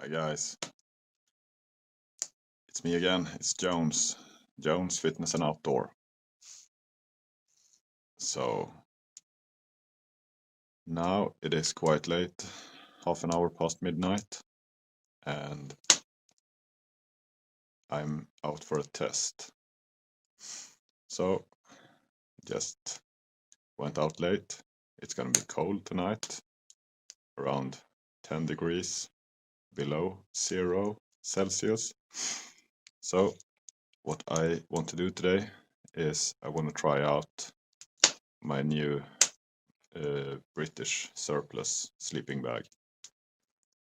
Hi guys, it's me again, it's Jones Fitness and Outdoor. So now it is quite late, half an hour past midnight, and I'm out for a test. So just went out late. It's gonna be cold tonight, around 10 degrees below 0 Celsius. So what I want to do today is I want to try out my new British surplus sleeping bag.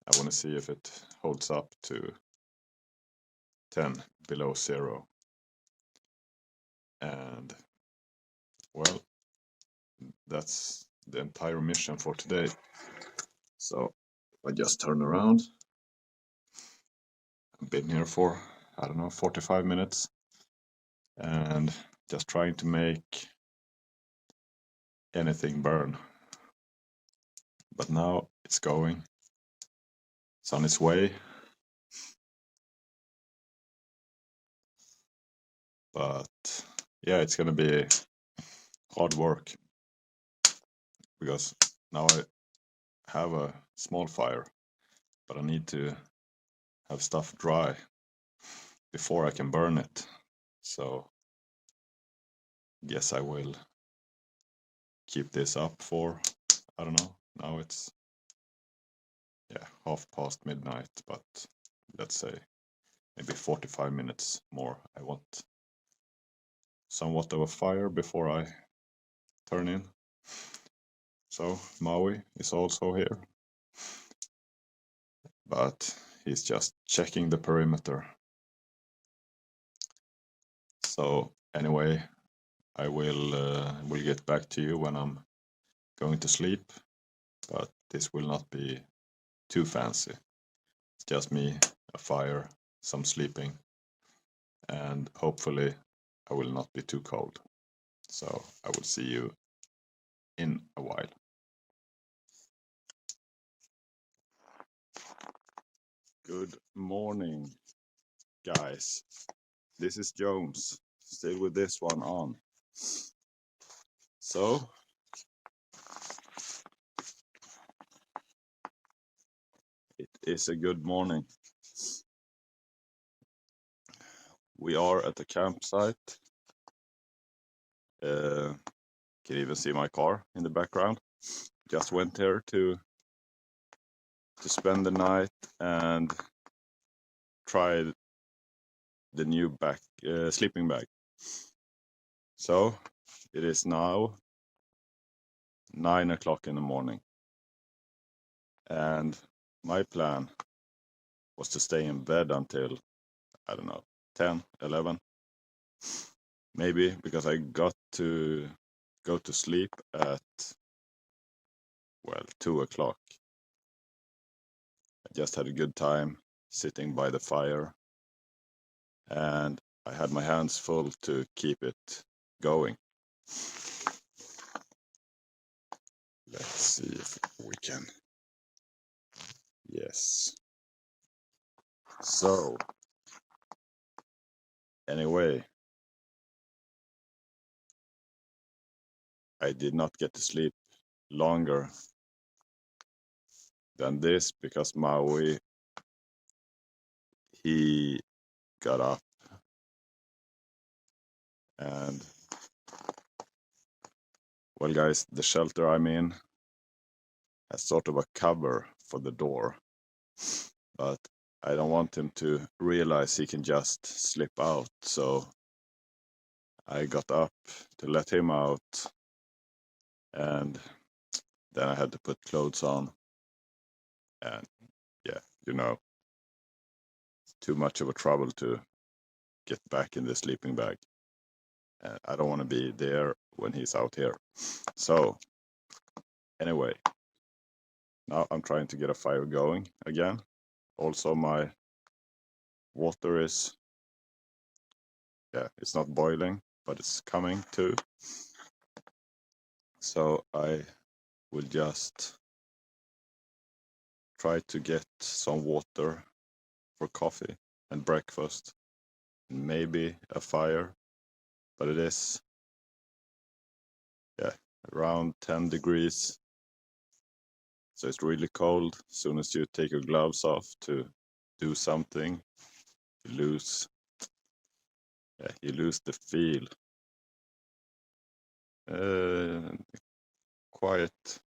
I want to see if it holds up to 10 below 0. And well, that's the entire mission for today. So I just turn around. I've been here for, I don't know, 45 minutes and just trying to make anything burn. But now it's going. It's on its way. But yeah, it's gonna be hard work because now I have a small fire, but I need to have stuff dry before I can burn it. So guess I will keep this up for, I don't know, now it's half past midnight, but let's say maybe 45 minutes more. I want somewhat of a fire before I turn in. So Maui is also here, but he's just checking the perimeter. So anyway, I will get back to you when I'm going to sleep, but this will not be too fancy. It's just me, a fire, some sleeping, and hopefully I will not be too cold. So I will see you in a while. Good morning, guys. This is Jones, still with this one on. So it is a good morning. We are at the campsite. Can even see my car in the background. Just went here to spend the night and try the new sleeping bag. So it is now 9 o'clock in the morning, and my plan was to stay in bed until, I don't know, 10, 11, maybe, because I got to go to sleep at, well, 2 o'clock. I just had a good time sitting by the fire, and I had my hands full to keep it going. Let's see if we can. Yes. So, anyway, I did not get to sleep longer than this because Maui, he got up and, well guys, the shelter I'm in has sort of a cover for the door, but I don't want him to realize he can just slip out, so I got up to let him out, and then I had to put clothes on, and yeah, you know, too much of a trouble to get back in the sleeping bag. And I don't want to be there when he's out here. So anyway, now I'm trying to get a fire going again. Also my water is, it's not boiling, but it's coming too. So I will just try to get some water for coffee and breakfast, and maybe a fire, but it is around 10 degrees, so it's really cold. As soon as you take your gloves off to do something, you lose the feel. Quite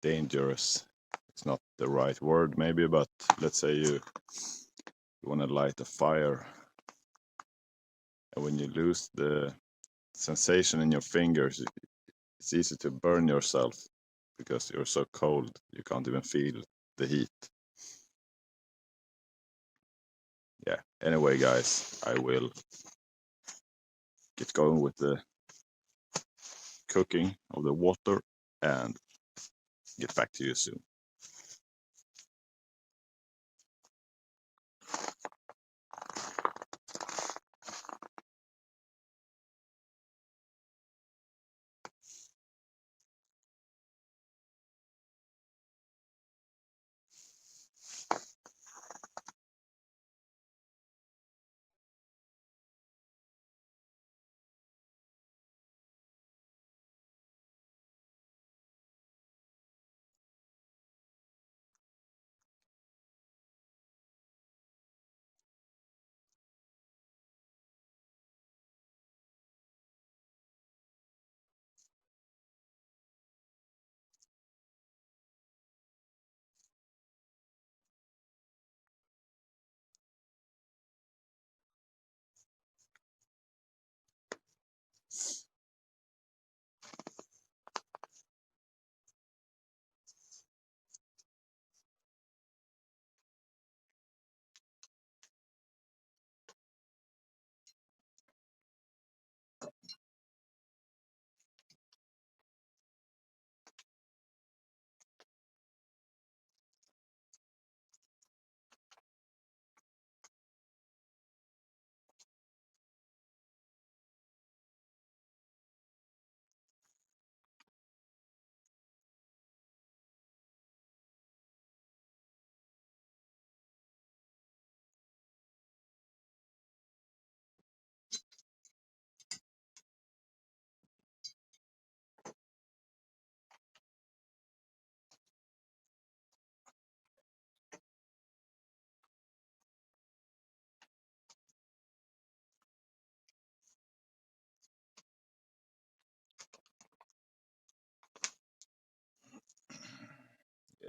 dangerous. It's not the right word maybe, but let's say you want to light a fire, and when you lose the sensation in your fingers, it's easy to burn yourself because you're so cold you can't even feel the heat. Yeah, anyway guys, I will get going with the cooking of the water and get back to you soon.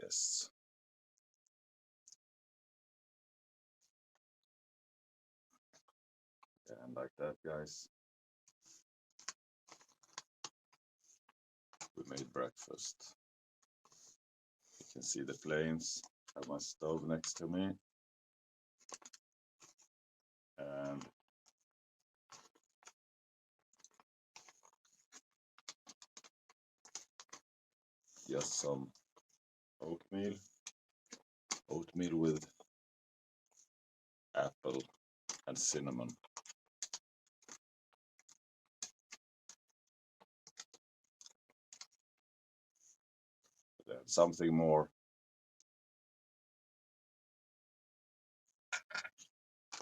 Yes. And like that, guys, we made breakfast. You can see the flames. I have my stove next to me, and just some oatmeal with apple and cinnamon. Then something more.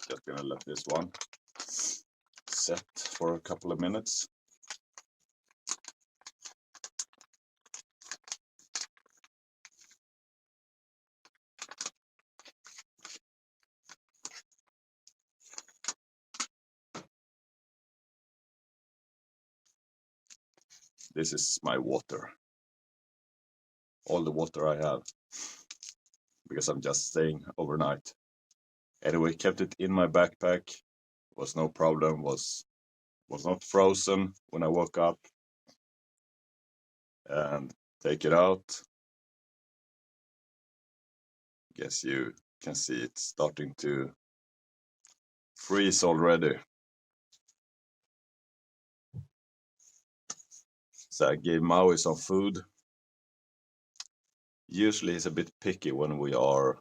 Just gonna let this one set for a couple of minutes. This is my water. All the water I have, because I'm just staying overnight. Anyway, kept it in my backpack. Was no problem. Was not frozen when I woke up. And take it out. Guess you can see it starting to freeze already. So I gave Maui some food. Usually he's a bit picky when we are,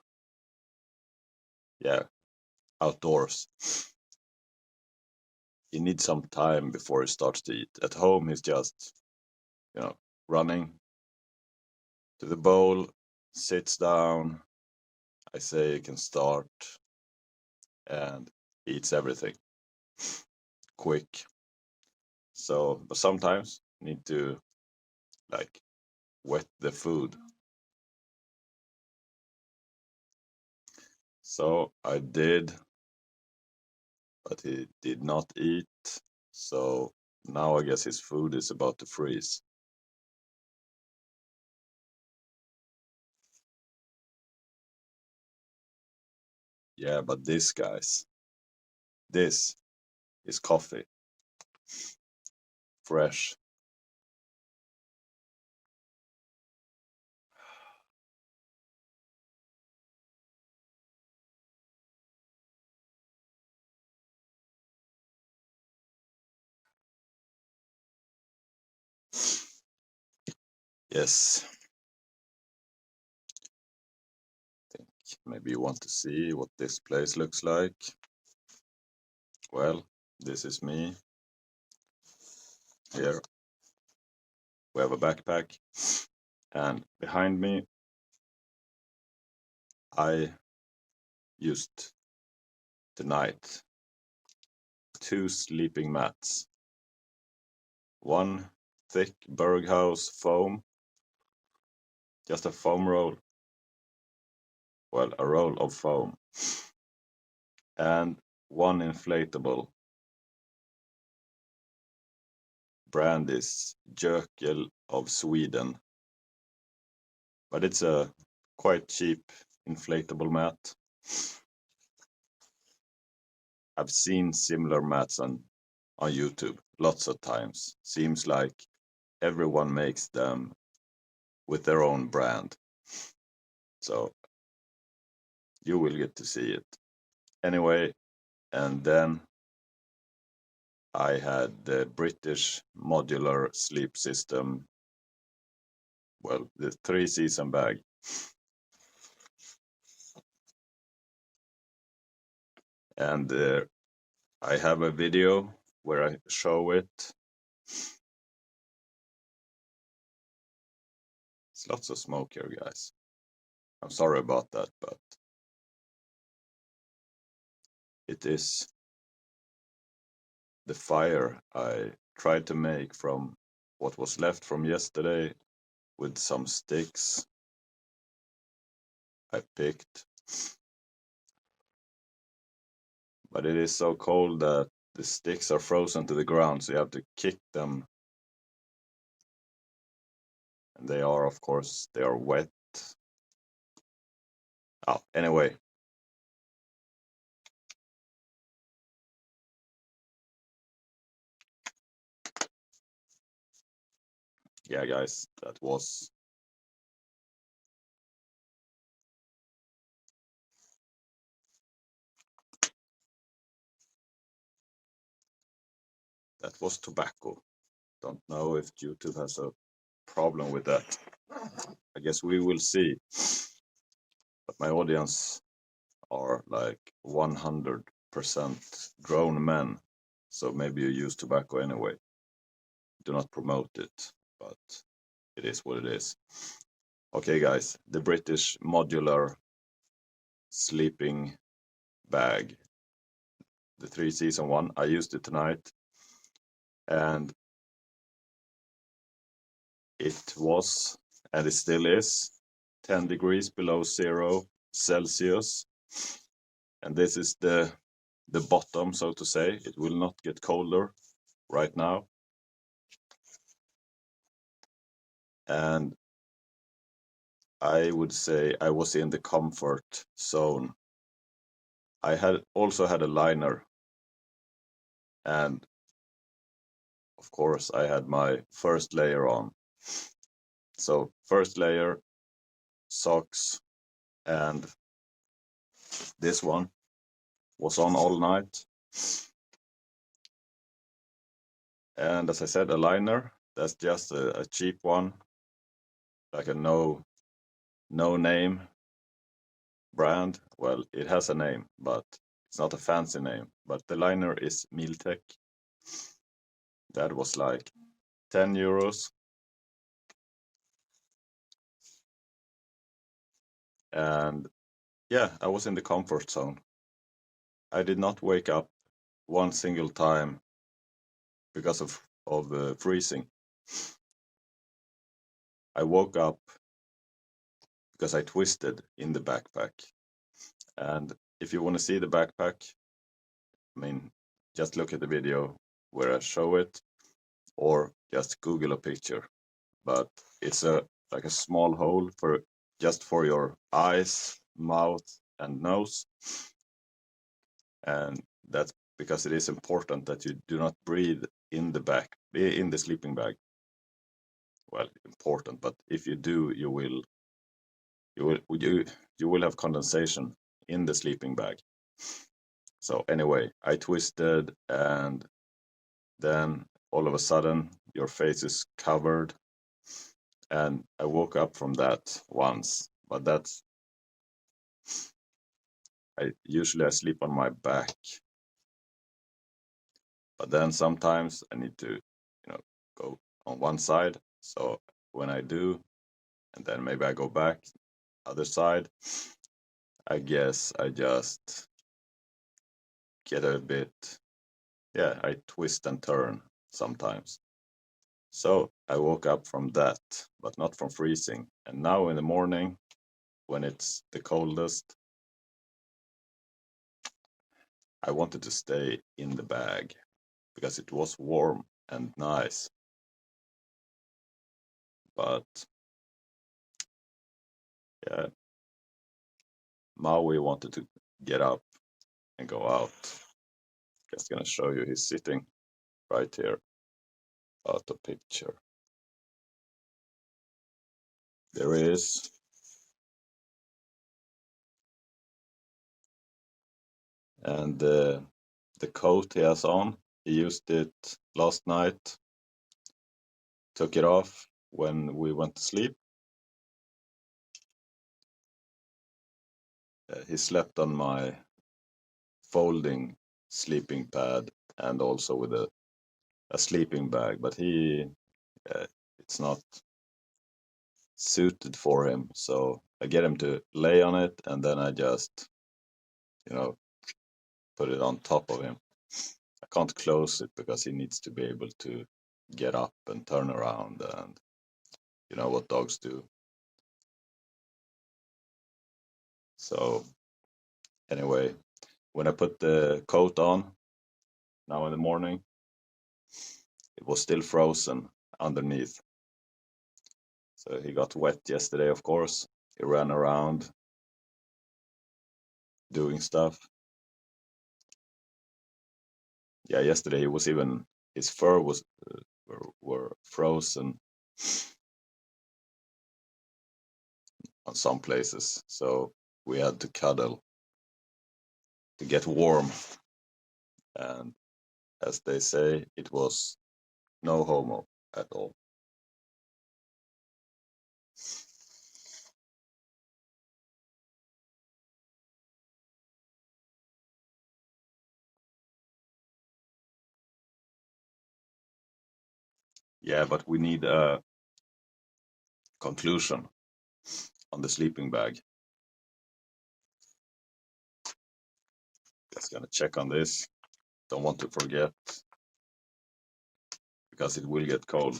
outdoors. He needs some time before he starts to eat. At home he's just, running, to the bowl, sits down. I say you can start, and eats everything quick. So, but sometimes need to like wet the food. So I did, but he did not eat. So now I guess his food is about to freeze. Yeah, but this, guys, this is coffee. Fresh. Yes. Think maybe you want to see what this place looks like. Well, this is me. Here we have a backpack, and behind me I used tonight 2 sleeping mats. One thick Berghaus foam, just a foam roll. Well, a roll of foam. And one inflatable. Brand is Jökel of Sweden. But it's a quite cheap inflatable mat. I've seen similar mats on YouTube lots of times. Seems like everyone makes them with their own brand. So you will get to see it. Anyway, and then I had the British Modular sleep system. Well, the 3-season bag. And I have a video where I show it. It's lots of smoke here, guys. I'm sorry about that, but it is the fire I tried to make from what was left from yesterday with some sticks I picked. But it is so cold that the sticks are frozen to the ground, so you have to kick them. And they are, of course, they are wet. Oh, anyway. Yeah, guys, that was tobacco. Don't know if YouTube has a problem with that. I guess we will see. But my audience are like 100% grown men. So maybe you use tobacco anyway. Do not promote it, but it is what it is. Okay, guys, the British Modular sleeping bag. The 3-season one. I used it tonight. And it was, and it still is, 10 degrees below 0 Celsius. And this is the bottom, so to say. It will not get colder right now. And I would say I was in the comfort zone. I had also had a liner, and of course I had my first layer on. So first layer, socks, and this one was on all night. And as I said, a liner, that's just a cheap one, like a no name brand. Well, it has a name, but it's not a fancy name. But the liner is Miltech. That was like 10 euros. And yeah, I was in the comfort zone. I did not wake up one single time because of freezing. I woke up because I twisted in the backpack. And if you want to see the backpack, I mean, just look at the video where I show it, or just Google a picture. But it's a like a small hole for just for your eyes, mouth, and nose, and that's because it is important that you do not breathe in the sleeping bag. Well, important, but if you do, you will have condensation in the sleeping bag. So anyway, I twisted, and then all of a sudden your face is covered, and I woke up from that once. But that's I sleep on my back, but then sometimes I need to, go on one side. So when I do, and then maybe I go back other side, I guess I just get a bit, yeah, I twist and turn sometimes. So I woke up from that, but not from freezing. And now in the morning, when it's the coldest, I wanted to stay in the bag because it was warm and nice. But yeah, Maui wanted to get up and go out. Just gonna show you, he's sitting right here out of picture. There he is. And the coat he has on, he used it last night, took it off when we went to sleep. He slept on my folding sleeping pad and also with a sleeping bag, but it's not suited for him. So I get him to lay on it, and then I just, you know, put it on top of him. I can't close it because he needs to be able to get up and turn around, and you know what dogs do. So anyway, when I put the coat on now in the morning, it was still frozen underneath. So he got wet yesterday, of course. He ran around doing stuff. Yeah, yesterday he was even his fur was were frozen on some places. So we had to cuddle to get warm. And as they say, it was no homo at all. Yeah, but we need a conclusion on the sleeping bag. Just gonna check on this. Don't want to forget because it will get cold.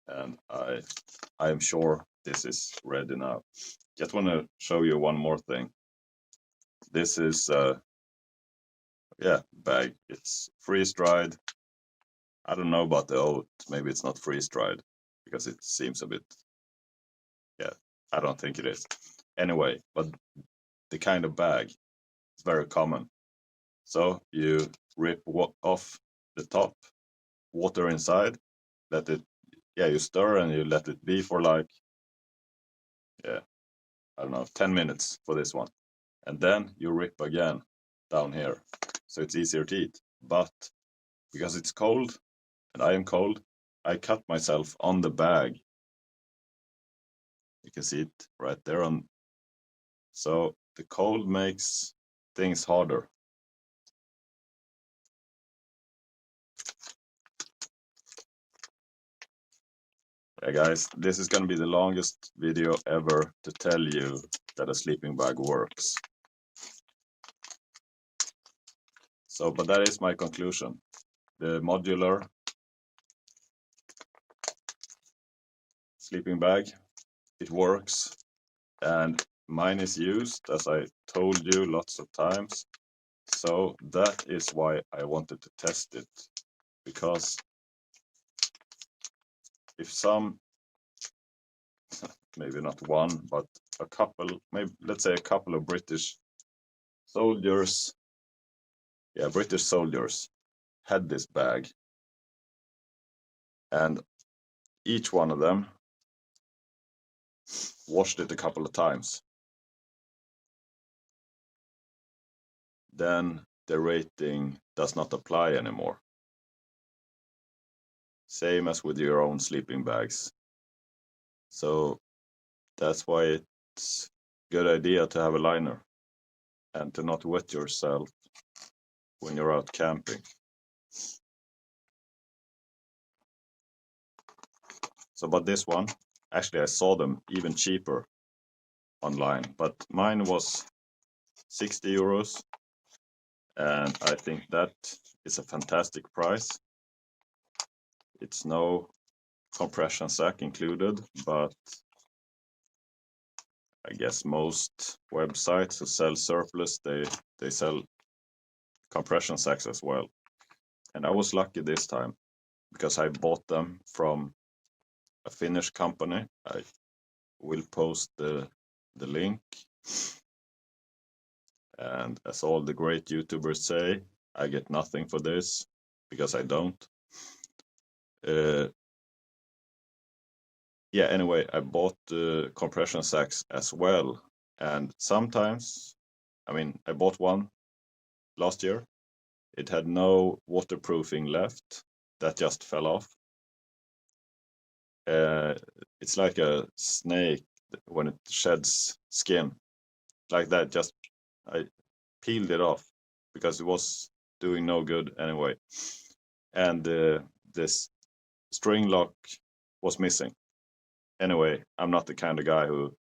And I am sure this is ready now. Just want to show you one more thing. This is yeah, bag. It's freeze dried. I don't know about the oat. Maybe it's not freeze dried because it seems a bit, yeah, I don't think it is. Anyway, but the kind of bag is very common. So you rip off the top, water inside, let it, yeah, you stir and you let it be for like, yeah, I don't know, 10 minutes for this one. And then you rip again down here. So it's easier to eat. But because it's cold and I am cold, I cut myself on the bag. You can see it right there on. So the cold makes things harder. Yeah, guys, this is gonna be the longest video ever to tell you that a sleeping bag works. So, but that is my conclusion. The modular sleeping bag, it works, and mine is used, as I told you lots of times. So that is why I wanted to test it, because if some, maybe not one, but a couple, maybe let's say a couple of British soldiers, yeah, British soldiers had this bag, and each one of them washed it a couple of times, then the rating does not apply anymore. Same as with your own sleeping bags. So that's why it's a good idea to have a liner and to not wet yourself when you're out camping. So, but this one, actually I saw them even cheaper online, but mine was 60 euros, and I think that is a fantastic price. It's no compression sack included, but I guess most websites who sell surplus, they sell compression sacks as well. And I was lucky this time because I bought them from a Finnish company. I will post the link. And as all the great YouTubers say, I get nothing for this because I don't. Yeah, anyway, I bought the compression sacks as well. And sometimes, I mean, I bought one last year. It had no waterproofing left. That just fell off. It's like a snake when it sheds skin. Like that, just I peeled it off because it was doing no good anyway. And this string lock was missing. Anyway, I'm not the kind of guy who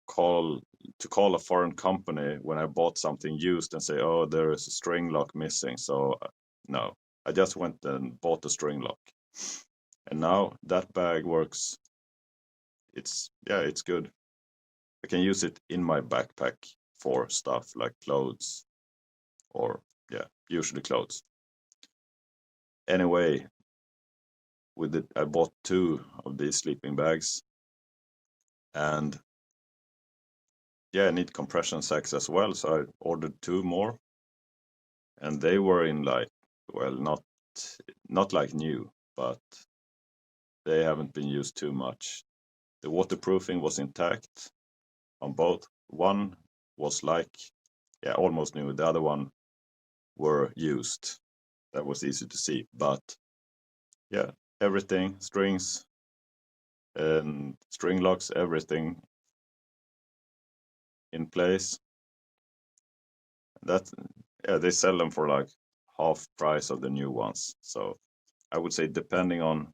call a foreign company when I bought something used and say, "Oh, there is a string lock missing." So no, I just went and bought the string lock, and now that bag works. It's good. I can use it in my backpack for stuff like clothes, or yeah, usually clothes. Anyway, with it, I bought 2 of these sleeping bags, and yeah, I need compression sacks as well, so I ordered 2 more, and they were in like, well, not like new, but they haven't been used too much. The waterproofing was intact on both. One was like, yeah, almost new. The other one were used. That was easy to see, but yeah, everything, strings and string locks, everything in place. That, yeah, they sell them for like half price of the new ones. So I would say, depending on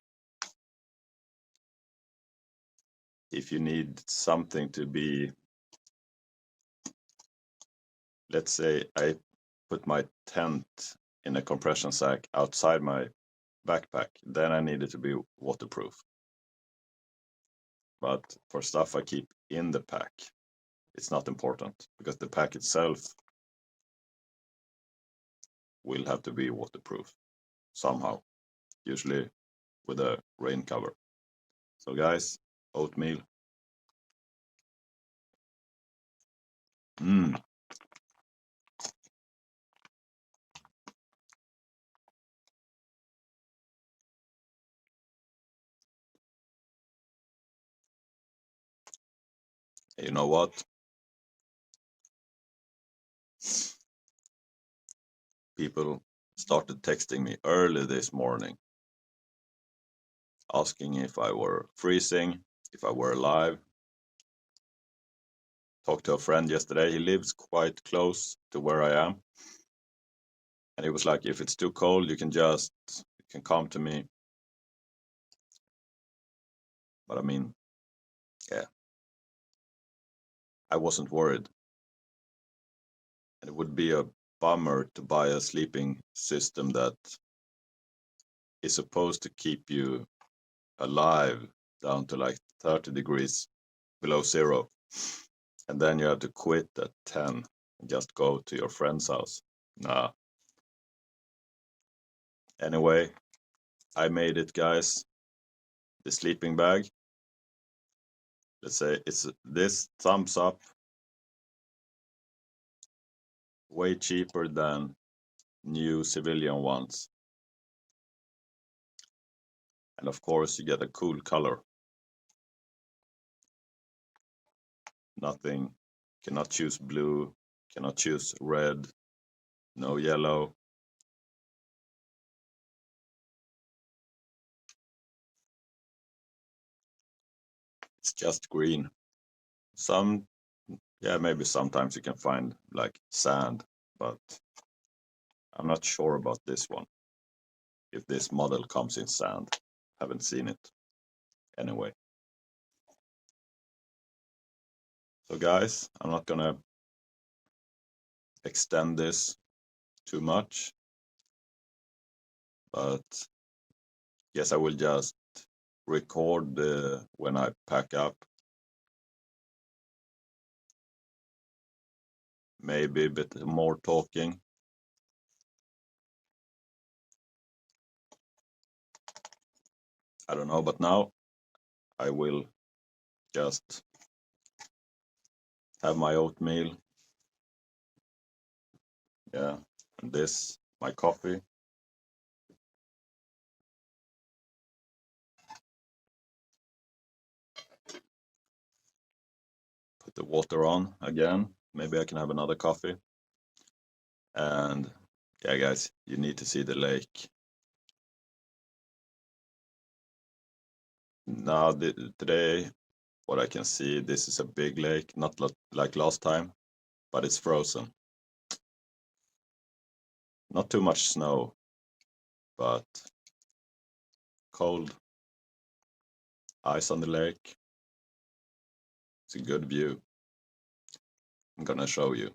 if you need something to be, let's say I put my tent in a compression sack outside my backpack, then I need it to be waterproof. But for stuff I keep in the pack, it's not important because the pack itself will have to be waterproof somehow, usually with a rain cover. So guys, oatmeal. Mm. You know what? People started texting me early this morning, asking if I were freezing, if I were alive. Talked to a friend yesterday. He lives quite close to where I am. And he was like, if it's too cold, you can come to me. But I mean, yeah, I wasn't worried. And it would be a bummer to buy a sleeping system that is supposed to keep you alive down to like 30 degrees below zero. And then you have to quit at 10 and just go to your friend's house. Nah. Anyway, I made it, guys. The sleeping bag. Let's say it's this thumbs up. Way cheaper than new civilian ones. And of course, you get a cool color. Nothing. Cannot choose blue. Cannot choose red. No yellow. It's just green. Some, yeah, maybe sometimes you can find like sand, but I'm not sure about this one. If this model comes in sand, haven't seen it. Anyway. So guys, I'm not gonna extend this too much, but guess I will just record when I pack up. Maybe a bit more talking. I don't know, but now I will just have my oatmeal. Yeah, and this, my coffee. Put the water on again. Maybe I can have another coffee. And yeah, guys, you need to see the lake. Now, today, what I can see, this is a big lake, not like last time, but it's frozen. Not too much snow, but cold ice on the lake. It's a good view. I'm gonna show you.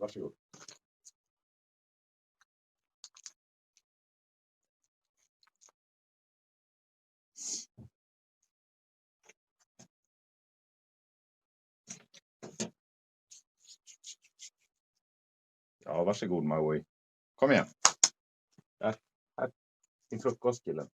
Varsågod. Ja, varsågod Maui. Kom igen. Här. Din frukost, killen.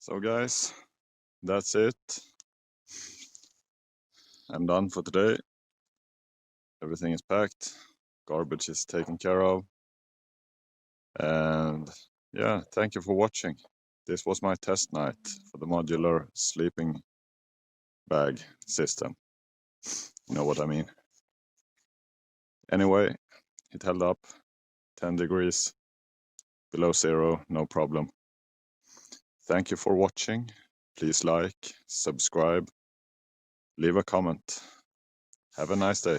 So guys, that's it. I'm done for today. Everything is packed, garbage is taken care of, and yeah, thank you for watching. This was my test night for the modular sleeping bag system. You know what I mean. Anyway, it held up 10 degrees below zero, no problem. Thank you for watching. Please like, subscribe, leave a comment. Have a nice day.